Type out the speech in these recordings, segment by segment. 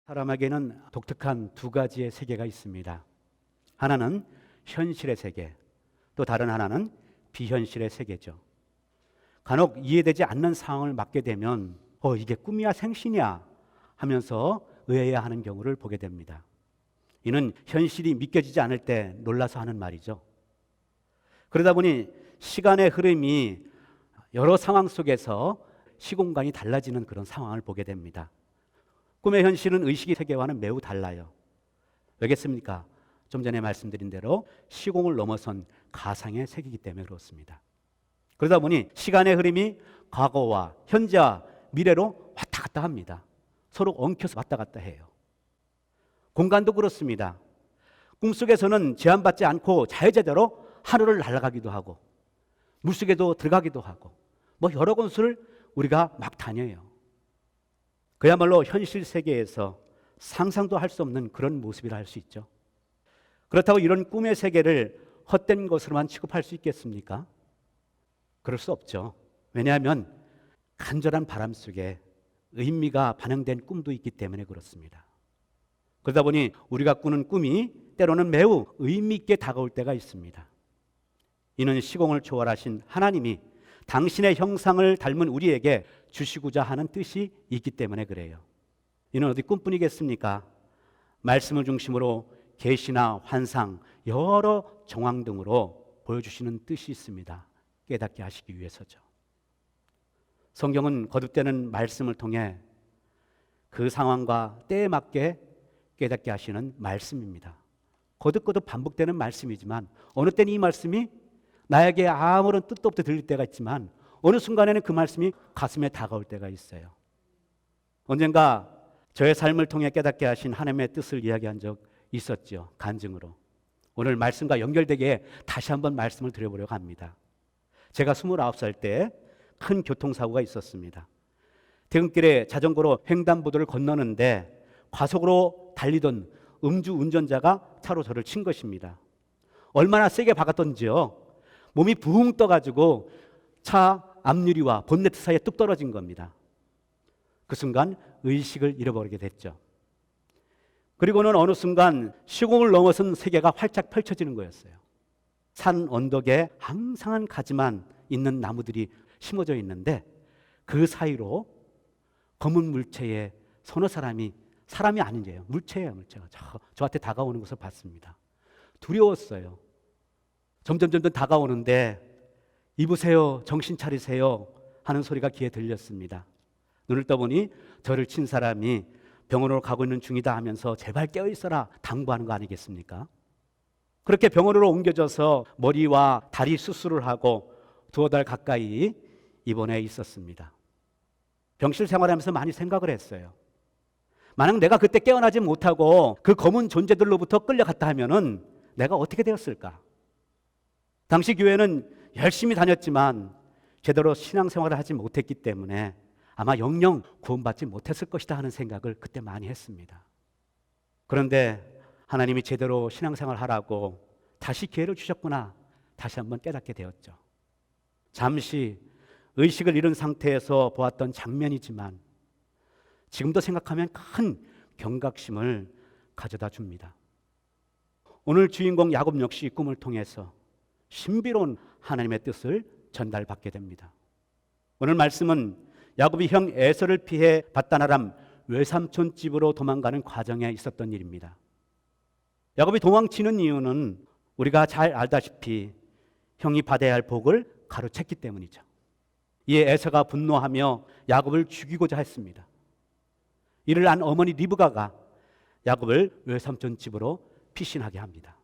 사람에게는 독특한 두 가지의 세계가 있습니다. 하나는 현실의 세계, 또 다른 하나는 비현실의 세계죠. 간혹 이해되지 않는 상황을 맞게 되면 이게 꿈이야 생신이야 하면서 의아해야 하는 경우를 보게 됩니다. 이는 현실이 믿겨지지 않을 때 놀라서 하는 말이죠. 그러다 보니 시간의 흐름이 여러 상황 속에서 시공간이 달라지는 그런 상황을 보게 됩니다. 꿈의 현실은 의식의 세계와는 매우 달라요. 왜겠습니까? 좀 전에 말씀드린 대로 시공을 넘어선 가상의 세계이기 때문에 그렇습니다. 그러다 보니 시간의 흐름이 과거와 현재와 미래로 왔다 갔다 합니다. 서로 엉켜서 왔다 갔다 해요. 공간도 그렇습니다. 꿈속에서는 제한받지 않고 자유자재로 하늘을 날아가기도 하고 물속에도 들어가기도 하고 여러 곳을 우리가 막 다녀요. 그야말로 현실 세계에서 상상도 할 수 없는 그런 모습이라 할 수 있죠. 그렇다고 이런 꿈의 세계를 헛된 것으로만 취급할 수 있겠습니까? 그럴 수 없죠. 왜냐하면 간절한 바람 속에 의미가 반영된 꿈도 있기 때문에 그렇습니다. 그러다 보니 우리가 꾸는 꿈이 때로는 매우 의미 있게 다가올 때가 있습니다. 이는 시공을 초월하신 하나님이 당신의 형상을 닮은 우리에게 주시고자 하는 뜻이 있기 때문에 그래요. 이는 어디 꿈뿐이겠습니까? 말씀을 중심으로 계시나 환상, 여러 정황 등으로 보여주시는 뜻이 있습니다. 깨닫게 하시기 위해서죠. 성경은 거듭되는 말씀을 통해 그 상황과 때에 맞게 깨닫게 하시는 말씀입니다. 거듭거듭 반복되는 말씀이지만 어느 때는 이 말씀이 나에게 아무런 뜻도 없이 들릴 때가 있지만 어느 순간에는 그 말씀이 가슴에 다가올 때가 있어요. 언젠가 저의 삶을 통해 깨닫게 하신 하나님의 뜻을 이야기한 적 있었죠. 간증으로. 오늘 말씀과 연결되게 다시 한번 말씀을 드려보려고 합니다. 제가 29살 때 큰 교통사고가 있었습니다. 퇴근길에 자전거로 횡단보도를 건너는데 과속으로 달리던 음주 운전자가 차로 저를 친 것입니다. 얼마나 세게 박았던지요. 몸이 붕 떠가지고 차 앞유리와 본네트 사이에 뚝 떨어진 겁니다. 그 순간 의식을 잃어버리게 됐죠. 그리고는 어느 순간 시공을 넘어선 세계가 활짝 펼쳐지는 거였어요. 산 언덕에 항상한 가지만 있는 나무들이 심어져 있는데 그 사이로 검은 물체에 서너 사람이 아니에요. 물체예요. 물체가 저한테 다가오는 것을 봤습니다. 두려웠어요. 점점 다가오는데 입으세요, 정신 차리세요 하는 소리가 귀에 들렸습니다. 눈을 떠보니 저를 친 사람이 병원으로 가고 있는 중이다 하면서 제발 깨어있어라 당부하는 거 아니겠습니까? 그렇게 병원으로 옮겨져서 머리와 다리 수술을 하고 2달 가까이 입원해 있었습니다. 병실 생활하면서 많이 생각을 했어요. 만약 내가 그때 깨어나지 못하고 그 검은 존재들로부터 끌려갔다 하면은 내가 어떻게 되었을까? 당시 교회는 열심히 다녔지만 제대로 신앙생활을 하지 못했기 때문에 아마 영영 구원받지 못했을 것이다 하는 생각을 그때 많이 했습니다. 그런데 하나님이 제대로 신앙생활을 하라고 다시 기회를 주셨구나 다시 한번 깨닫게 되었죠. 잠시 의식을 잃은 상태에서 보았던 장면이지만 지금도 생각하면 큰 경각심을 가져다 줍니다. 오늘 주인공 야곱 역시 꿈을 통해서 신비로운 하나님의 뜻을 전달받게 됩니다. 오늘 말씀은 야곱이 형 에서를 피해 밧단-아람 외삼촌 집으로 도망가는 과정에 있었던 일입니다. 야곱이 도망치는 이유는 우리가 잘 알다시피 형이 받아야 할 복을 가로챘기 때문이죠. 이에 에서가 분노하며 야곱을 죽이고자 했습니다. 이를 안 어머니 리브가가 야곱을 외삼촌 집으로 피신하게 합니다.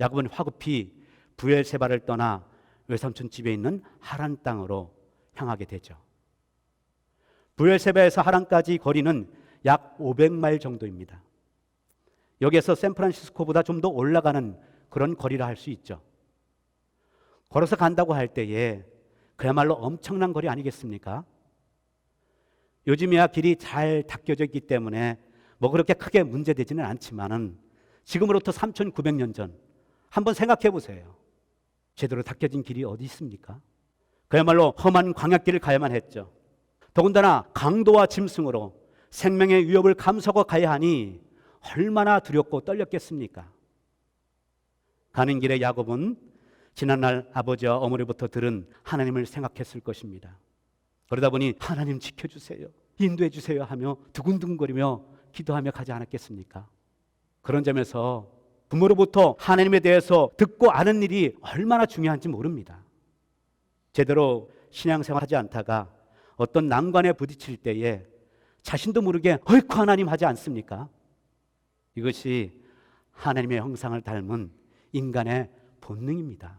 야곱은 화급히 브엘세바를 떠나 외삼촌 집에 있는 하란 땅으로 향하게 되죠. 브엘세바에서 하란까지 거리는 약 500마일 정도입니다. 여기에서 샌프란시스코보다 좀 더 올라가는 그런 거리라 할 수 있죠. 걸어서 간다고 할 때에 그야말로 엄청난 거리 아니겠습니까? 요즘이야 길이 잘 닦여져 있기 때문에 그렇게 크게 문제되지는 않지만은 지금으로부터 3,900년 전 한번 생각해 보세요. 제대로 닦여진 길이 어디 있습니까? 그야말로 험한 광야길을 가야만 했죠. 더군다나 강도와 짐승으로 생명의 위협을 감수하고 가야 하니 얼마나 두렵고 떨렸겠습니까? 가는 길에 야곱은 지난날 아버지와 어머니부터 들은 하나님을 생각했을 것입니다. 그러다 보니 하나님 지켜주세요, 인도해 주세요 하며 두근두근거리며 기도하며 가지 않았겠습니까? 그런 점에서 부모로부터 하나님에 대해서 듣고 아는 일이 얼마나 중요한지 모릅니다. 제대로 신앙생활하지 않다가 어떤 난관에 부딪힐 때에 자신도 모르게 어이쿠 하나님 하지 않습니까? 이것이 하나님의 형상을 닮은 인간의 본능입니다.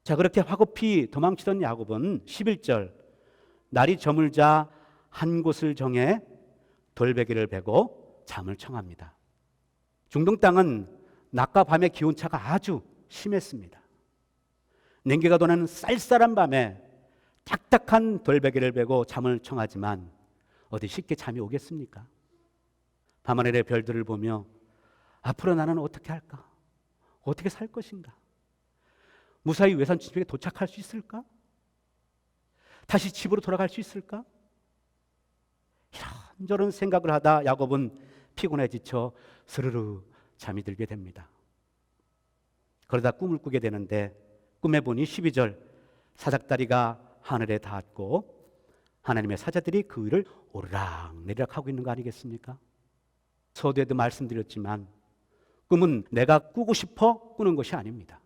자, 그렇게 화급히 도망치던 야곱은 11절 날이 저물자 한 곳을 정해 돌베개를 베고 잠을 청합니다. 중동 땅은 낮과 밤의 기온차가 아주 심했습니다. 냉기가 도는 쌀쌀한 밤에 딱딱한 돌베개를 베고 잠을 청하지만 어디 쉽게 잠이 오겠습니까? 밤하늘의 별들을 보며 앞으로 나는 어떻게 할까? 어떻게 살 것인가? 무사히 외산 지역에 도착할 수 있을까? 다시 집으로 돌아갈 수 있을까? 이런저런 생각을 하다 야곱은 피곤해 지쳐 스르르 잠이 들게 됩니다. 그러다 꿈을 꾸게 되는데 꿈에 보니 12절 사닥다리가 하늘에 닿았고 하나님의 사자들이 그 위를 오르락내리락 하고 있는 거 아니겠습니까? 서두에도 말씀드렸지만 꿈은 내가 꾸고 싶어 꾸는 것이 아닙니다.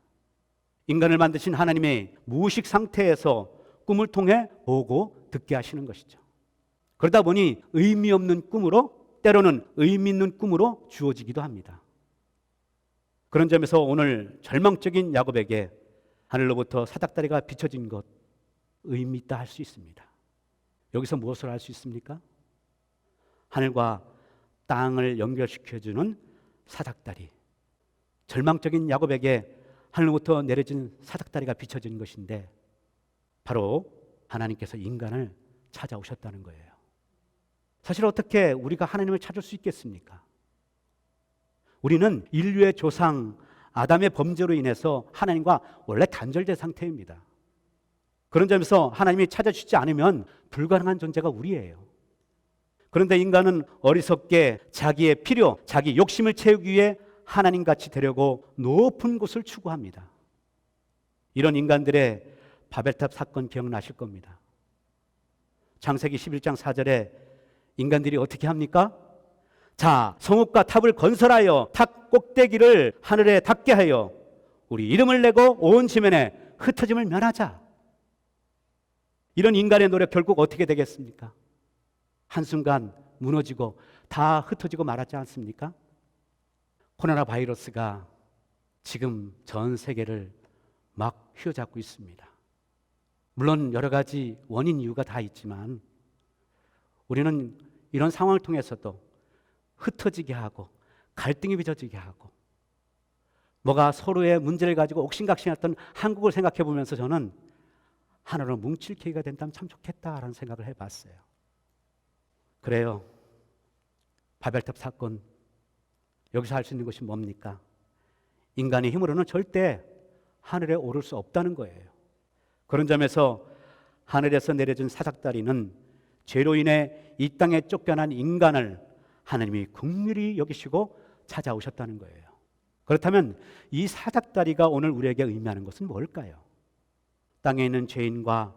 인간을 만드신 하나님의 무의식 상태에서 꿈을 통해 보고 듣게 하시는 것이죠. 그러다 보니 의미 없는 꿈으로, 때로는 의미 있는 꿈으로 주어지기도 합니다. 그런 점에서 오늘 절망적인 야곱에게 하늘로부터 사닥다리가 비춰진 것 의미 있다 할 수 있습니다. 여기서 무엇을 알 수 있습니까? 하늘과 땅을 연결시켜주는 사닥다리. 절망적인 야곱에게 하늘로부터 내려진 사닥다리가 비춰진 것인데 바로 하나님께서 인간을 찾아오셨다는 거예요. 사실 어떻게 우리가 하나님을 찾을 수 있겠습니까? 우리는 인류의 조상 아담의 범죄로 인해서 하나님과 원래 단절된 상태입니다. 그런 점에서 하나님이 찾아주지 않으면 불가능한 존재가 우리예요. 그런데 인간은 어리석게 자기의 필요, 자기 욕심을 채우기 위해 하나님같이 되려고 높은 곳을 추구합니다. 이런 인간들의 바벨탑 사건 기억나실 겁니다. 창세기 11장 4절에 인간들이 어떻게 합니까? 자, 성읍과 탑을 건설하여 탑 꼭대기를 하늘에 닿게 하여 우리 이름을 내고 온 지면에 흩어짐을 면하자. 이런 인간의 노력 결국 어떻게 되겠습니까? 한순간 무너지고 다 흩어지고 말하지 않습니까? 코로나 바이러스가 지금 전 세계를 막 휘어잡고 있습니다. 물론 여러 가지 원인 이유가 다 있지만 우리는 이런 상황을 통해서도 흩어지게 하고 갈등이 빚어지게 하고 뭐가 서로의 문제를 가지고 옥신각신했던 한국을 생각해 보면서 저는 하나로 뭉칠 계기가 된다면 참 좋겠다라는 생각을 해봤어요. 그래요. 바벨탑 사건 여기서 할 수 있는 것이 뭡니까? 인간의 힘으로는 절대 하늘에 오를 수 없다는 거예요. 그런 점에서 하늘에서 내려준 사닥다리는 죄로 인해 이 땅에 쫓겨난 인간을 하나님이 긍휼히 여기시고 찾아오셨다는 거예요. 그렇다면 이 사닥다리가 오늘 우리에게 의미하는 것은 뭘까요? 땅에 있는 죄인과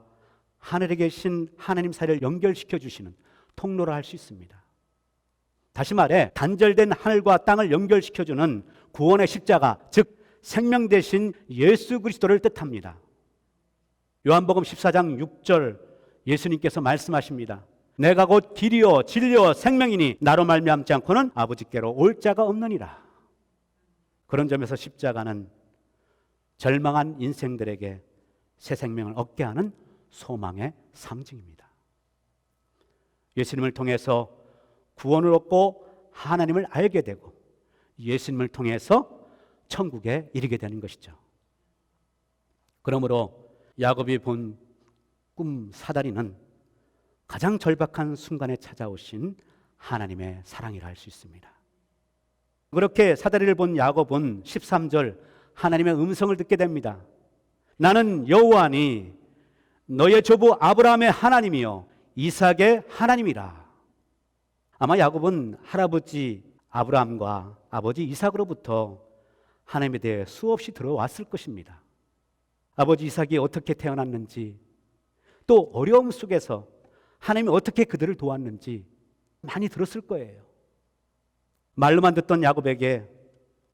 하늘에 계신 하나님 사이를 연결시켜 주시는 통로를 할 수 있습니다. 다시 말해 단절된 하늘과 땅을 연결시켜주는 구원의 십자가, 즉 생명 되신 예수 그리스도를 뜻합니다. 요한복음 14장 6절 예수님께서 말씀하십니다. 내가 곧 길이요 진리요 생명이니 나로 말미암지 않고는 아버지께로 올 자가 없느니라. 그런 점에서 십자가는 절망한 인생들에게 새 생명을 얻게 하는 소망의 상징입니다. 예수님을 통해서 구원을 얻고 하나님을 알게 되고 예수님을 통해서 천국에 이르게 되는 것이죠. 그러므로 야곱이 본 꿈 사다리는 가장 절박한 순간에 찾아오신 하나님의 사랑이라 할 수 있습니다. 그렇게 사다리를 본 야곱은 13절 하나님의 음성을 듣게 됩니다. 나는 여호와니 너의 조부 아브라함의 하나님이요 이삭의 하나님이라. 아마 야곱은 할아버지 아브라함과 아버지 이삭으로부터 하나님에 대해 수없이 들어왔을 것입니다. 아버지 이삭이 어떻게 태어났는지, 또 어려움 속에서 하나님이 어떻게 그들을 도왔는지 많이 들었을 거예요. 말로만 듣던 야곱에게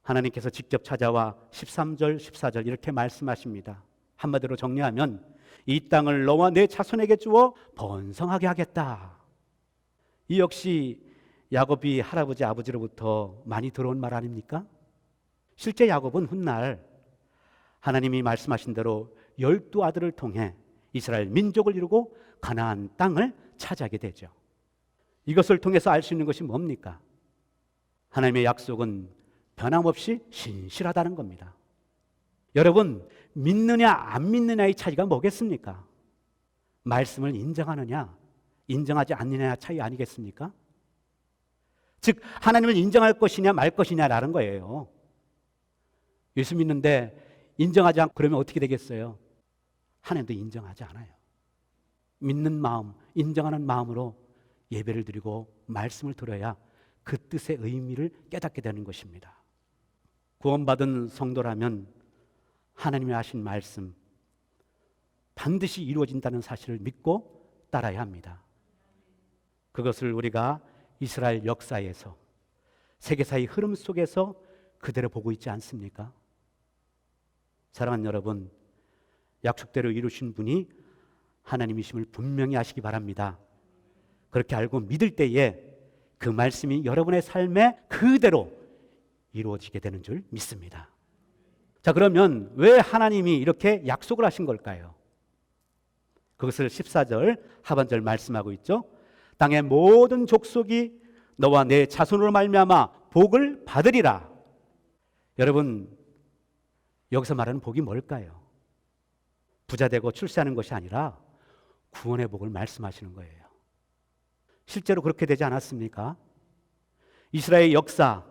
하나님께서 직접 찾아와 13절, 14절 이렇게 말씀하십니다. 한마디로 정리하면 이 땅을 너와 내 자손에게 주어 번성하게 하겠다. 이 역시 야곱이 할아버지 아버지로부터 많이 들어온 말 아닙니까? 실제 야곱은 훗날 하나님이 말씀하신 대로 12아들을 통해 이스라엘 민족을 이루고 가나안 땅을 차지하게 되죠. 이것을 통해서 알 수 있는 것이 뭡니까? 하나님의 약속은 변함없이 신실하다는 겁니다. 여러분, 믿느냐 안 믿느냐의 차이가 뭐겠습니까? 말씀을 인정하느냐 인정하지 않느냐의 차이 아니겠습니까? 즉 하나님을 인정할 것이냐 말 것이냐라는 거예요. 예수 믿는데 인정하지 않고 그러면 어떻게 되겠어요? 하나님도 인정하지 않아요. 믿는 마음, 인정하는 마음으로 예배를 드리고 말씀을 들어야 그 뜻의 의미를 깨닫게 되는 것입니다. 구원받은 성도라면 하나님이 하신 말씀 반드시 이루어진다는 사실을 믿고 따라야 합니다. 그것을 우리가 이스라엘 역사에서 세계사의 흐름 속에서 그대로 보고 있지 않습니까? 사랑하는 여러분, 약속대로 이루신 분이 하나님이심을 분명히 아시기 바랍니다. 그렇게 알고 믿을 때에 그 말씀이 여러분의 삶에 그대로 이루어지게 되는 줄 믿습니다. 자, 그러면 왜 하나님이 이렇게 약속을 하신 걸까요? 그것을 14절 하반절 말씀하고 있죠. 땅의 모든 족속이 너와 내 자손으로 말미암아 복을 받으리라. 여러분, 여기서 말하는 복이 뭘까요? 부자 되고 출세하는 것이 아니라 구원의 복을 말씀하시는 거예요. 실제로 그렇게 되지 않았습니까? 이스라엘 역사,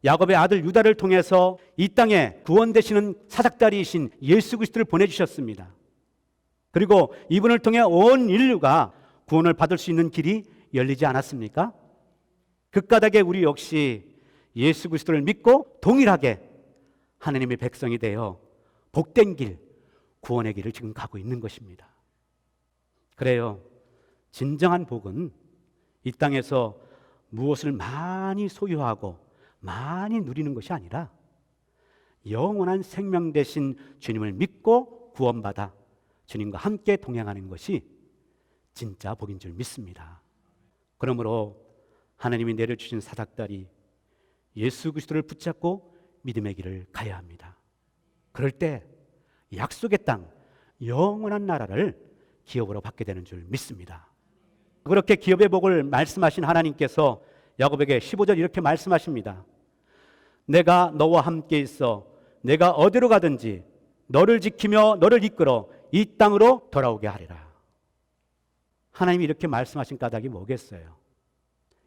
야곱의 아들 유다를 통해서 이 땅에 구원 되시는 사닥다리이신 예수 그리스도를 보내주셨습니다. 그리고 이분을 통해 온 인류가 구원을 받을 수 있는 길이 열리지 않았습니까? 그 까닭에 우리 역시 예수 그리스도를 믿고 동일하게 하나님의 백성이 되어 복된 길, 구원의 길을 지금 가고 있는 것입니다. 그래요. 진정한 복은 이 땅에서 무엇을 많이 소유하고 많이 누리는 것이 아니라 영원한 생명 되신 주님을 믿고 구원받아 주님과 함께 동행하는 것이 진짜 복인 줄 믿습니다. 그러므로 하나님이 내려주신 사닥다리 예수 그리스도를 붙잡고 믿음의 길을 가야 합니다. 그럴 때 약속의 땅, 영원한 나라를 기업으로 받게 되는 줄 믿습니다. 그렇게 기업의 복을 말씀하신 하나님께서 야곱에게 15절 이렇게 말씀하십니다. 내가 너와 함께 있어 내가 어디로 가든지 너를 지키며 너를 이끌어 이 땅으로 돌아오게 하리라. 하나님이 이렇게 말씀하신 까닭이 뭐겠어요?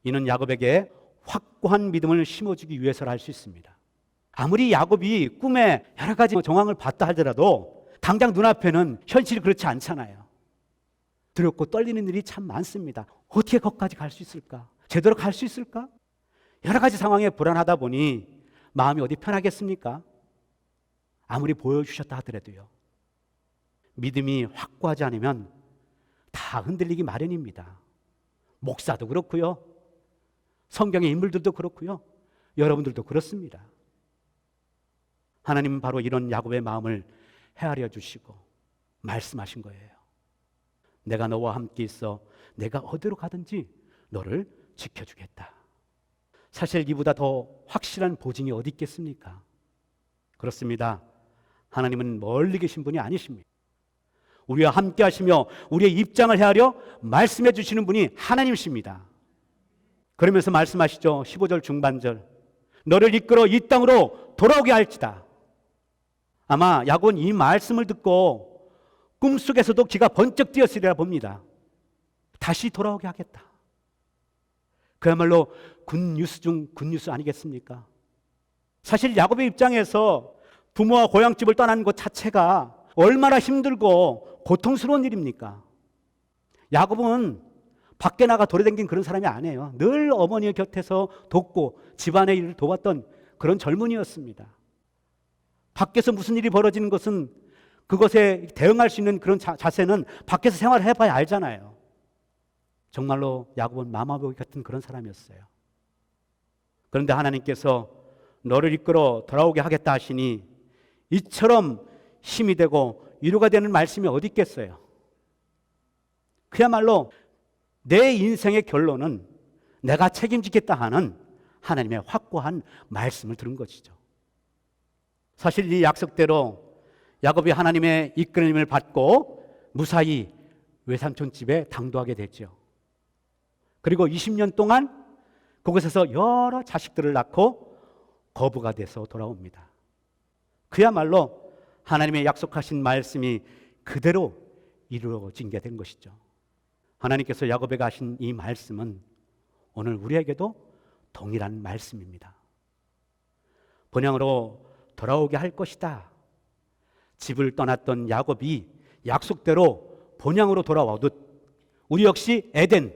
이는 야곱에게 확고한 믿음을 심어주기 위해서라 할 수 있습니다. 아무리 야곱이 꿈에 여러 가지 정황을 봤다 하더라도 당장 눈앞에는 현실이 그렇지 않잖아요. 두렵고 떨리는 일이 참 많습니다. 어떻게 거기까지 갈 수 있을까? 제대로 갈 수 있을까? 여러 가지 상황에 불안하다 보니 마음이 어디 편하겠습니까? 아무리 보여주셨다 하더라도요. 믿음이 확고하지 않으면 다 흔들리기 마련입니다. 목사도 그렇고요. 성경의 인물들도 그렇고요. 여러분들도 그렇습니다. 하나님은 바로 이런 야곱의 마음을 헤아려 주시고 말씀하신 거예요. 내가 너와 함께 있어 내가 어디로 가든지 너를 지켜주겠다. 사실 이보다 더 확실한 보증이 어디 있겠습니까? 그렇습니다. 하나님은 멀리 계신 분이 아니십니다. 우리와 함께 하시며 우리의 입장을 헤아려 말씀해 주시는 분이 하나님이십니다. 그러면서 말씀하시죠. 15절 중반절. 너를 이끌어 이 땅으로 돌아오게 할지다. 아마 야곱은 이 말씀을 듣고 꿈속에서도 기가 번쩍 뛰었으리라 봅니다. 다시 돌아오게 하겠다. 그야말로 굿뉴스 중 굿뉴스 아니겠습니까? 사실 야곱의 입장에서 부모와 고향집을 떠나는 것 자체가 얼마나 힘들고 고통스러운 일입니까? 야곱은 밖에 나가 돌아다닌 그런 사람이 아니에요. 늘 어머니의 곁에서 돕고 집안의 일을 도왔던 그런 젊은이였습니다. 밖에서 무슨 일이 벌어지는 것은 그것에 대응할 수 있는 그런 자세는 밖에서 생활을 해봐야 알잖아요. 정말로 야곱은 마마보이 같은 그런 사람이었어요. 그런데 하나님께서 너를 이끌어 돌아오게 하겠다 하시니 이처럼 힘이 되고 위로가 되는 말씀이 어디 있겠어요? 그야말로 내 인생의 결론은 내가 책임지겠다 하는 하나님의 확고한 말씀을 들은 것이죠. 사실 이 약속대로 야곱이 하나님의 이끌림을 받고 무사히 외삼촌 집에 당도하게 됐죠. 그리고 20년 동안 그곳에서 여러 자식들을 낳고 거부가 돼서 돌아옵니다. 그야말로 하나님의 약속하신 말씀이 그대로 이루어진 게 된 것이죠. 하나님께서 야곱에게 하신 이 말씀은 오늘 우리에게도 동일한 말씀입니다. 본향으로 돌아오게 할 것이다. 집을 떠났던 야곱이 약속대로 본향으로 돌아오듯 우리 역시 에덴,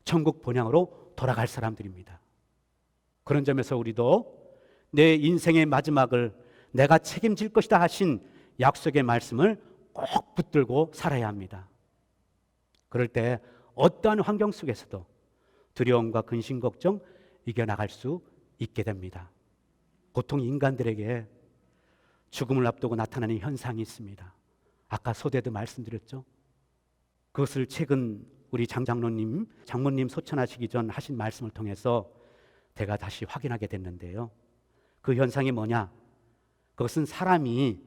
천국 본향으로 돌아갈 사람들입니다. 그런 점에서 우리도 내 인생의 마지막을 내가 책임질 것이다 하신 약속의 말씀을 꼭 붙들고 살아야 합니다. 그럴 때 어떠한 환경 속에서도 두려움과 근심, 걱정 이겨나갈 수 있게 됩니다. 보통 인간들에게 죽음을 앞두고 나타나는 현상이 있습니다. 아까 소대도 말씀드렸죠. 그것을 최근 우리 장모님 소천하시기 전 하신 말씀을 통해서 제가 다시 확인하게 됐는데요. 그 현상이 뭐냐? 그것은 사람이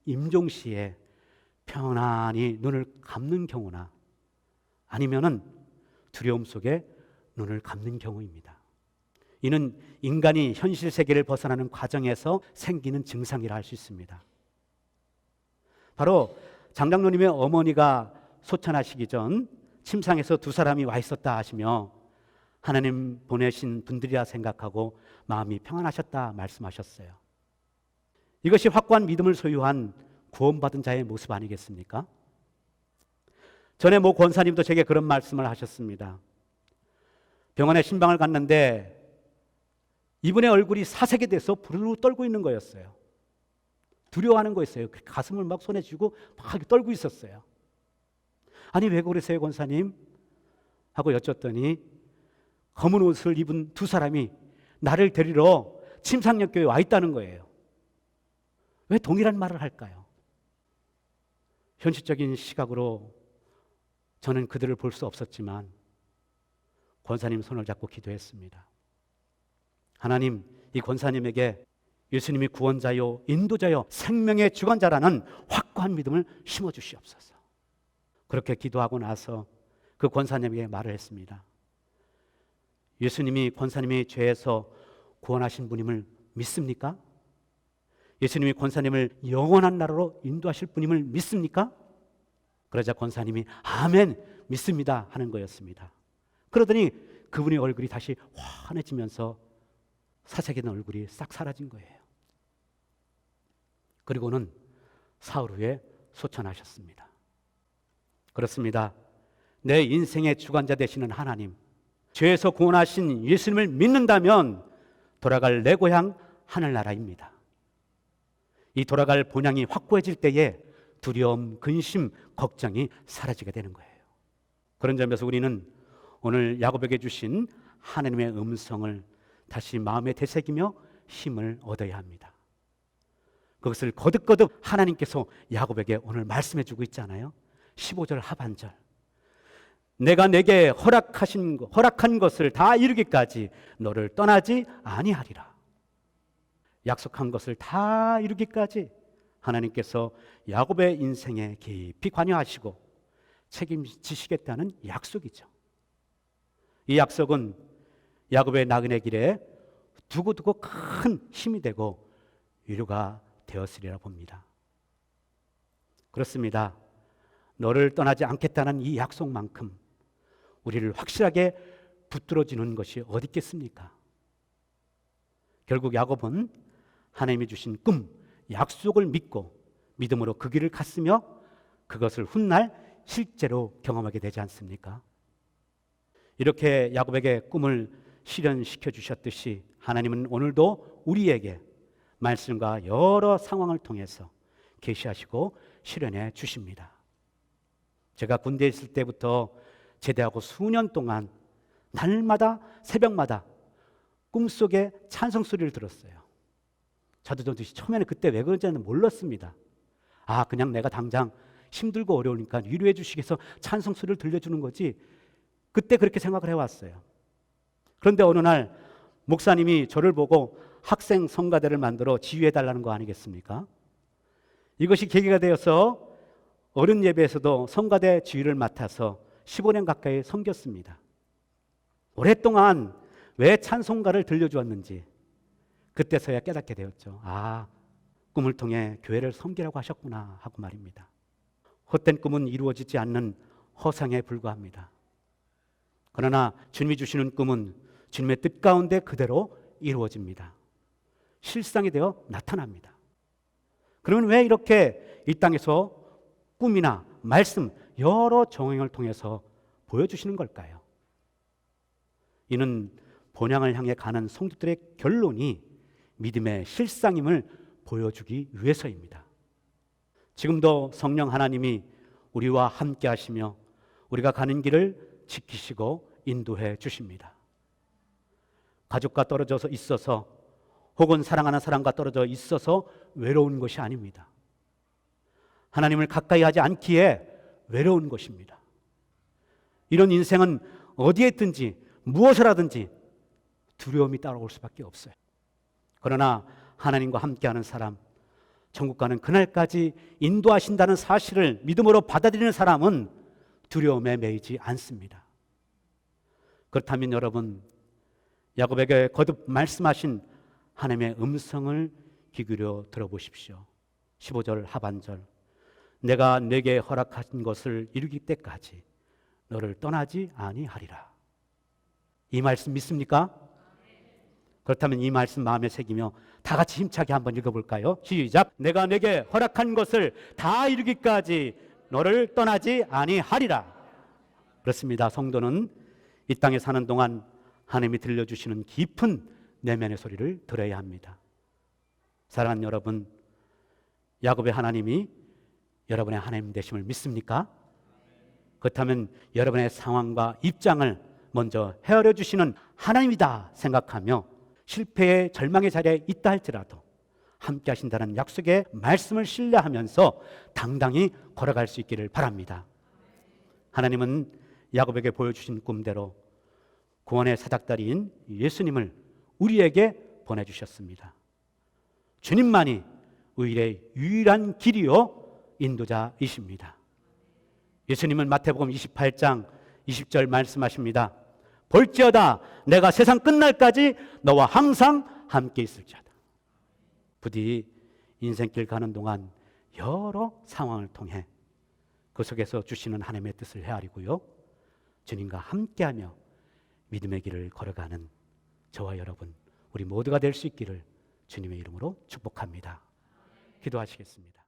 임종시에 편안히 눈을 감는 경우나 아니면은 두려움 속에 눈을 감는 경우입니다. 이는 인간이 현실 세계를 벗어나는 과정에서 생기는 증상이라 할 수 있습니다. 바로 장장로님의 어머니가 소천하시기 전 침상에서 두 사람이 와 있었다 하시며 하나님 보내신 분들이라 생각하고 마음이 평안하셨다 말씀하셨어요. 이것이 확고한 믿음을 소유한 구원받은 자의 모습 아니겠습니까? 전에 모 권사님도 제게 그런 말씀을 하셨습니다. 병원에 신방을 갔는데 이분의 얼굴이 사색이 돼서 부르르 떨고 있는 거였어요. 두려워하는 거였어요. 가슴을 막 손에 쥐고 막 떨고 있었어요. 아니 왜 그러세요 권사님? 하고 여쭸더니 검은 옷을 입은 두 사람이 나를 데리러 침상역교에 와 있다는 거예요. 왜 동일한 말을 할까요? 현실적인 시각으로 저는 그들을 볼 수 없었지만 권사님 손을 잡고 기도했습니다. 하나님, 이 권사님에게 예수님이 구원자요, 인도자요, 생명의 주관자라는 확고한 믿음을 심어주시옵소서. 그렇게 기도하고 나서 그 권사님에게 말을 했습니다. 예수님이 권사님의 죄에서 구원하신 분임을 믿습니까? 예수님이 권사님을 영원한 나라로 인도하실 분임을 믿습니까? 그러자 권사님이 아멘 믿습니다 하는 거였습니다. 그러더니 그분의 얼굴이 다시 환해지면서 사색이던 얼굴이 싹 사라진 거예요. 그리고는 사흘 후에 소천하셨습니다. 그렇습니다. 내 인생의 주관자 되시는 하나님, 죄에서 구원하신 예수님을 믿는다면 돌아갈 내 고향 하늘나라입니다. 이 돌아갈 본향이 확고해질 때에 두려움, 근심, 걱정이 사라지게 되는 거예요. 그런 점에서 우리는 오늘 야곱에게 주신 하나님의 음성을 다시 마음에 되새기며 힘을 얻어야 합니다. 그것을 거듭거듭 하나님께서 야곱에게 오늘 말씀해 주고 있잖아요. 15절 하반절. 내가 내게 허락한 것을 다 이루기까지 너를 떠나지 아니하리라. 약속한 것을 다 이루기까지 하나님께서 야곱의 인생에 깊이 관여하시고 책임지시겠다는 약속이죠. 이 약속은 야곱의 나그네 길에 두고두고 큰 힘이 되고 위로가 되었으리라 봅니다. 그렇습니다. 너를 떠나지 않겠다는 이 약속만큼 우리를 확실하게 붙들어주는 것이 어디 있겠습니까? 결국 야곱은 하나님이 주신 꿈, 약속을 믿고 믿음으로 그 길을 갔으며 그것을 훗날 실제로 경험하게 되지 않습니까? 이렇게 야곱에게 꿈을 실현시켜 주셨듯이 하나님은 오늘도 우리에게 말씀과 여러 상황을 통해서 계시하시고 실현해 주십니다. 제가 군대에 있을 때부터 제대하고 수년 동안 날마다 새벽마다 꿈속에 찬송 소리를 들었어요. 저도 처음에는 그때 왜 그런지는 몰랐습니다. 그냥 내가 당장 힘들고 어려우니까 위로해 주시기 위해서 찬송 소리를 들려주는 거지, 그때 그렇게 생각을 해왔어요. 그런데 어느 날 목사님이 저를 보고 학생 성가대를 만들어 지휘해달라는 거 아니겠습니까? 이것이 계기가 되어서 어른 예배에서도 성가대 지휘를 맡아서 15년 가까이 섬겼습니다. 오랫동안 왜 찬송가를 들려주었는지 그때서야 깨닫게 되었죠. 꿈을 통해 교회를 섬기라고 하셨구나 하고 말입니다. 헛된 꿈은 이루어지지 않는 허상에 불과합니다. 그러나 주님이 주시는 꿈은 주님의 뜻 가운데 그대로 이루어집니다. 실상이 되어 나타납니다. 그러면 왜 이렇게 이 땅에서 꿈이나 말씀 여러 정황을 통해서 보여주시는 걸까요? 이는 본향을 향해 가는 성도들의 결론이 믿음의 실상임을 보여주기 위해서입니다. 지금도 성령 하나님이 우리와 함께 하시며 우리가 가는 길을 지키시고 인도해 주십니다. 가족과 떨어져서 있어서 혹은 사랑하는 사람과 떨어져 있어서 외로운 것이 아닙니다. 하나님을 가까이 하지 않기에 외로운 것입니다. 이런 인생은 어디에 있든지 무엇을 하든지 두려움이 따라올 수밖에 없어요. 그러나 하나님과 함께하는 사람, 천국 가는 그날까지 인도하신다는 사실을 믿음으로 받아들이는 사람은 두려움에 매이지 않습니다. 그렇다면 여러분, 야곱에게 거듭 말씀하신 하나님의 음성을 귀 기울여 들어보십시오. 15절 하반절, 내가 내게 허락한 것을 이루기 때까지 너를 떠나지 아니하리라. 이 말씀 믿습니까? 그렇다면 이 말씀 마음에 새기며 다 같이 힘차게 한번 읽어볼까요? 시작. 내가 내게 허락한 것을 다 이루기까지 너를 떠나지 아니하리라. 그렇습니다. 성도는 이 땅에 사는 동안 하나님이 들려주시는 깊은 내면의 소리를 들어야 합니다. 사랑하는 여러분, 야곱의 하나님이 여러분의 하나님 되심을 믿습니까? 그렇다면 여러분의 상황과 입장을 먼저 헤아려 주시는 하나님이다 생각하며 실패의 절망의 자리에 있다 할지라도 함께 하신다는 약속의 말씀을 신뢰하면서 당당히 걸어갈 수 있기를 바랍니다. 하나님은 야곱에게 보여주신 꿈대로 구원의 사닥다리인 예수님을 우리에게 보내주셨습니다. 주님만이 우리의 유일한 길이요 인도자이십니다. 예수님은 마태복음 28장 20절 말씀하십니다. 볼지어다 내가 세상 끝날까지 너와 항상 함께 있을지어다. 부디 인생길 가는 동안 여러 상황을 통해 그 속에서 주시는 하나님의 뜻을 헤아리고요, 주님과 함께하며 믿음의 길을 걸어가는 저와 여러분, 우리 모두가 될 수 있기를 주님의 이름으로 축복합니다. 기도하시겠습니다.